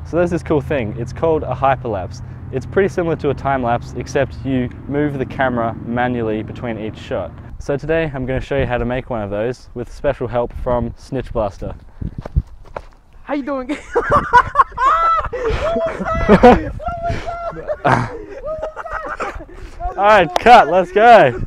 So there's this cool thing, it's called a hyperlapse. It's pretty similar to a time lapse, except you move the camera manually between each shot. So today I'm going to show you how to make one of those with special help from Snitch Blaster. How you doing? Alright, cut, let's go!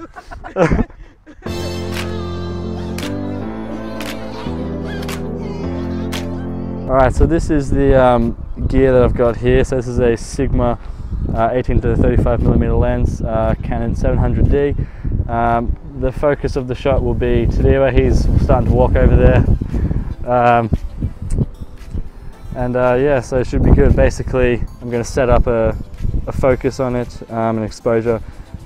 Alright, so this is the gear that I've got here. So this is a Sigma 18 to 35mm lens, Canon 700D. The focus of the shot will be Tadeo. He's starting to walk over there. Yeah, so it should be good. Basically, I'm going to set up a focus on it, an exposure.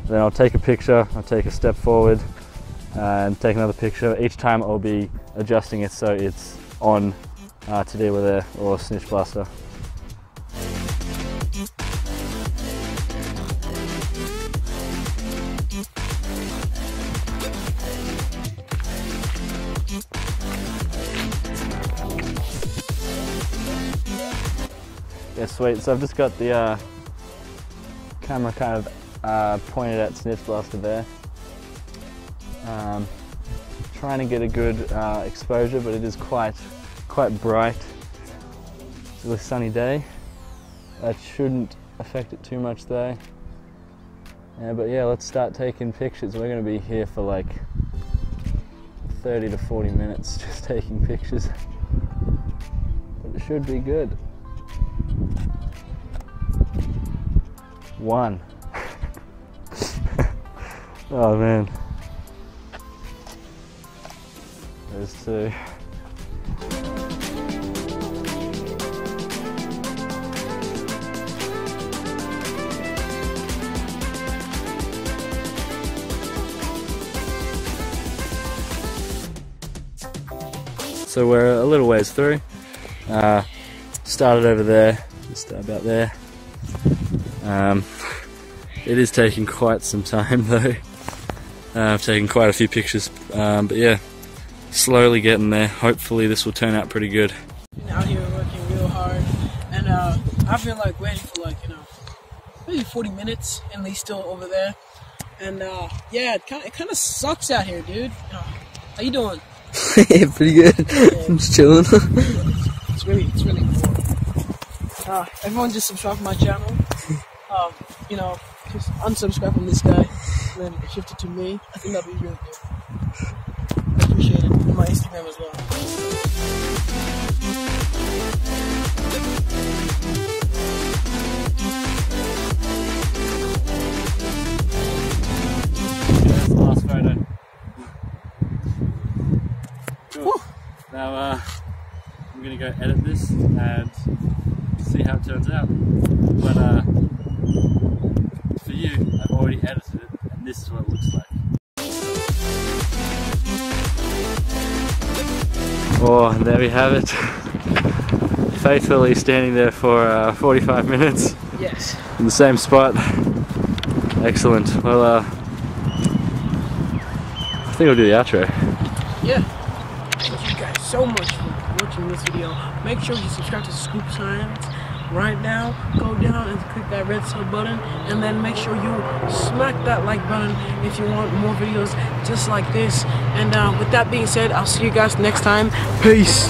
Then I'll take a picture, I'll take a step forward and take another picture. Each time I'll be adjusting it so it's on Tadeo there, or Snitch Blaster. Yeah, sweet. So I've just got the camera kind of pointed at Snitch Blaster there. Trying to get a good exposure, but it is quite bright. It's a sunny day. That shouldn't affect it too much though. But yeah, let's start taking pictures. We're going to be here for like 30 to 40 minutes just taking pictures. But it should be good. One. Oh man. There's two. So we're a little ways through. Started over there, just about there. It is taking quite some time though. I've taken quite a few pictures, but yeah, slowly getting there. Hopefully this will turn out pretty good. Out here working real hard, and I've been like waiting for like, you know, maybe 40 minutes, and he's still over there. And yeah, it kind of sucks out here, dude. How you doing? Yeah, pretty good. Yeah. I'm just chilling. It's really boring. Everyone just subscribe to my channel. You know, just unsubscribe from this guy, and then shift it to me. I think that'd be really good. I appreciate it. And my Instagram as well. That's the last photo. Cool. Now I'm going to go edit this and see how it turns out. But for you, I've already edited it, and this is what it looks like. Oh, and there we have it. Faithfully standing there for 45 minutes. Yes. In the same spot. Excellent. Well, I think I'll do the outro. Yeah. Thank you guys so much for watching this video. Make sure you subscribe to Scoop Science right now. Go down and click that red sub button, and then make sure you smack that like button if you want more videos just like this. And with that being said, I'll see you guys next time. Peace.